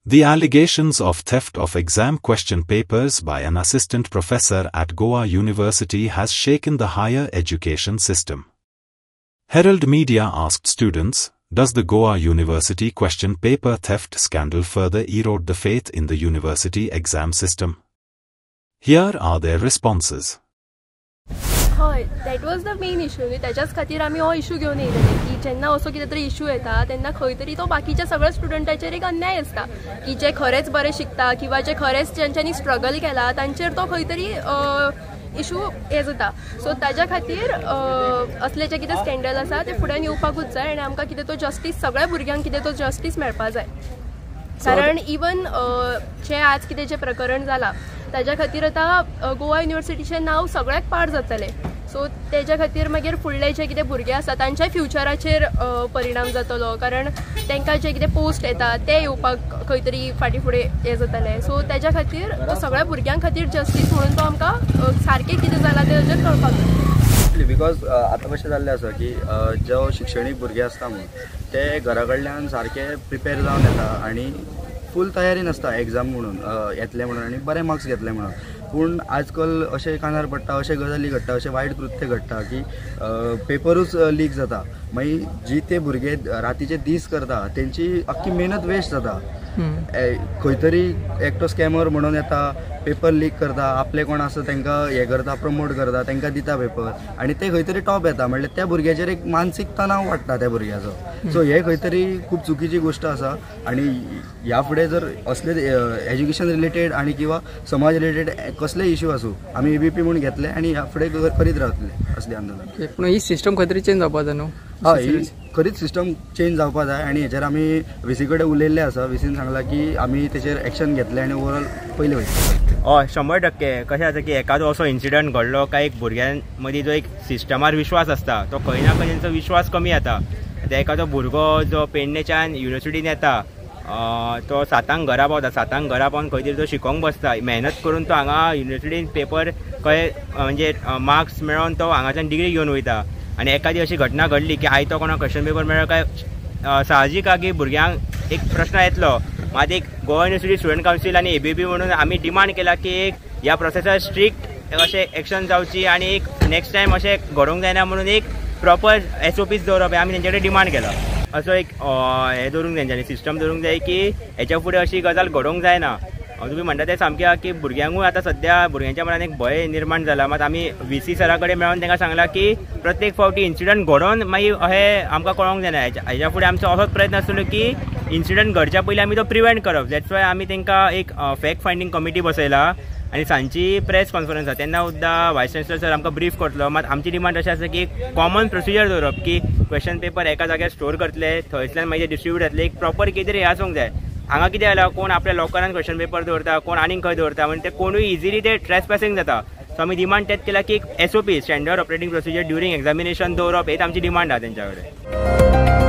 The allegations of theft of exam question papers by an assistant professor at Goa University has shaken the higher education system. Herald Media asked students, does the Goa University question paper theft scandal further erode the faith in the university exam system? Here are their responses. That was the main issue. त्याच्याच खातीर आमी हो issue घेवन येयलेले की जेन्ना असो कितें तरी इशू येता तेन्ना खंय तरी तो बाकीच्या सगळ्या स्टुडंटाचेर एक अन्याय आसता की जे खरेच बरे शिकता किंवा जे खरेच ज्यांच्यांनी स्ट्रगल केला तांचेर तो खंय तरी इशू हे जाता. सो ताज्या खातीर असले जे कितें स्कॅन्डल आसा ते फुड्यान येवपाकूच जाय आनी आमकां कितें तो जस्टीस सगळ्या भुरग्यांक कितें तो जस्टीस मेळपा जाय. कारण इवन जे आज कितें जे प्रकरण जाला ताज्या खातीर आतां गोवा युनिवर्सिटीचें नांव सगळ्याक पाड जातलें. सो तेज्या खातीर मागीर फुडले जे कितें भुरगे आसा तांच्या फ्युचराचेर परिणाम जातलो कारण तांकां जे कितें पोस्ट येता ते येवपाक खंय तरी फाटीं फुडें हें जातलें. सो तेज्या खातीर तो सगळ्या भुरग्यां खातीर जस्टीस म्हणून तो आमकां सारकें कितें जालां तें ताचेर कळपाक जाय. बिकॉज आतां कशें जाल्लें आसा की जो शिक्षणीक भुरगे आसता न्हू ते घरा कडल्यान सारके प्रिपेर जावन येता आनी फूल तयारी नासता एग्जाम म्हणून येतले म्हणून आनी बरे मार्क्स घेतले म्हणून. पूण आजकाल अशें कानार पडटा अशें गजाली घडटा अशें वायट कृत्य घडटा की पेपरूच लीक जाता. मागीर जी ते भुरगे रातीचे दीस करता तेंची आख्खी मेहनत वेस्ट जाता. खंय तरी एकटो स्कॅमर म्हणून येता पेपर लीक करता आपले कोण आसा तांकां हें करता प्रमोट करता तांकां दिता पेपर आनी ते खंय तरी टॉप येता म्हणल्यार त्या भुरग्याचेर एक मानसीक तणाव वाडटा त्या भुरग्याचो. सो हे खंय तरी खूब चुकीची गोश्ट आसा आनी ह्या फुडें जर असले एज्युकेशन रिलेटेड आनी किंवा समाज रिलेटेड कसले इश्यू आसूं आमी ABP म्हणून घेतले आनी ह्या फुडें करीत रावतले असले आंदोलन. पूण ही सिस्टम खंय तरी चेंज जावपा जाय न्हू. हय ही खरीच सिस्टम चेंज जावपा जाय आनी हेचेर आमी VC कडेन उलयल्ले आसा. VCन सांगलां की आमी तेचेर एक्शन घेतलें आनी ओवरऑल पयलें वयतलें. हय 100% कशें आसा की एखादो असो इन्सिडंट घडलो काय एक भुरग्यां मदीं जो एक सिस्टमार विश्वास आसता तो खंय ना खंय तांचो विश्वास कमी जाता. आतां एखादो भुरगो जो पेडणेच्यान युनिवर्सिटीन येता तो 7 घरा पावता 7 घरा पावन खंय तरी तो शिकोंक बसता मेहनत करून तो हांगा युनिवर्सिटीन पेपर कळ्ळे म्हणजे मार्क्स मेळोवन तो हांगाच्यान डिग्री घेवन वयता आनी एखादी अशी घटना घडली की आयज तो कोणाक क्वेश्चन पेपर मेळ्ळो काय साहजीक आहा की भुरग्यांक एक प्रश्न येतलो. मात एक गोवा युनिवर्सिटी स्टुडंट कावन्सील आनी ABP म्हणून आमी डिमांड केला की एक ह्या प्रोसेसार स्ट्रिक्ट अशें एक्शन जावची आनी एक नेक्स्ट टायम अशें घडोवंक जायना म्हणून एक प्रॉपर SOPs दवरप हे आमी तेंचे कडेन डिमांड केला. असो एक हे दवरूंक तेंच्यांनी सिस्टम दवरूंक जाय की हेच्या फुडें अशी गजाल घडोवंक जायना. तुमी म्हणटा तें सामकें आहा की भुरग्यांकूय आतां सद्या भुरग्यांच्या मनान एक भंय निर्माण जाला. मात आमी VC सरा कडेन मेळोन तांकां सांगलां की प्रत्येक फावटी इन्सिडंट घडोवन मागीर अशें आमकां कळोवंक जायना. हेच्या फुडें आमचो असोच प्रयत्न आसतलो की इन्सिडंट घडच्या पयलीं आमी तो प्रिवेंट करप. दॅट्स वाय आमी तांकां एक फॅक्ट फायंडींग कमिटी बसयला आनी सांजची प्रेस कॉन्फरन्स आसा तेन्ना सुद्दां वायस चान्सलर सर आमकां ब्रीफ करतलो. मात आमची डिमांड अशी आसा की एक कॉमन प्रोसिजर दवरप की क्वेश्चन पेपर एका जाग्यार स्टोर करतले थंयसल्यान मागीर डिस्ट्रिब्यूट जातले. एक प्रॉपर कितें तरी आसूंक जाय. हांगा कितें जाला कोण आपल्या लॉकरान क्वेश्चन पेपर दवरता कोण आनीक खंय दवरता म्हणजे ते कोणूय इजिली ते ट्रेसपॅसिंग जाता. सो आमी डिमांड तेच केला की एक SOP standard operating procedure during examination दवरप हेच आमची डिमांड आहा तेंच्या कडेन.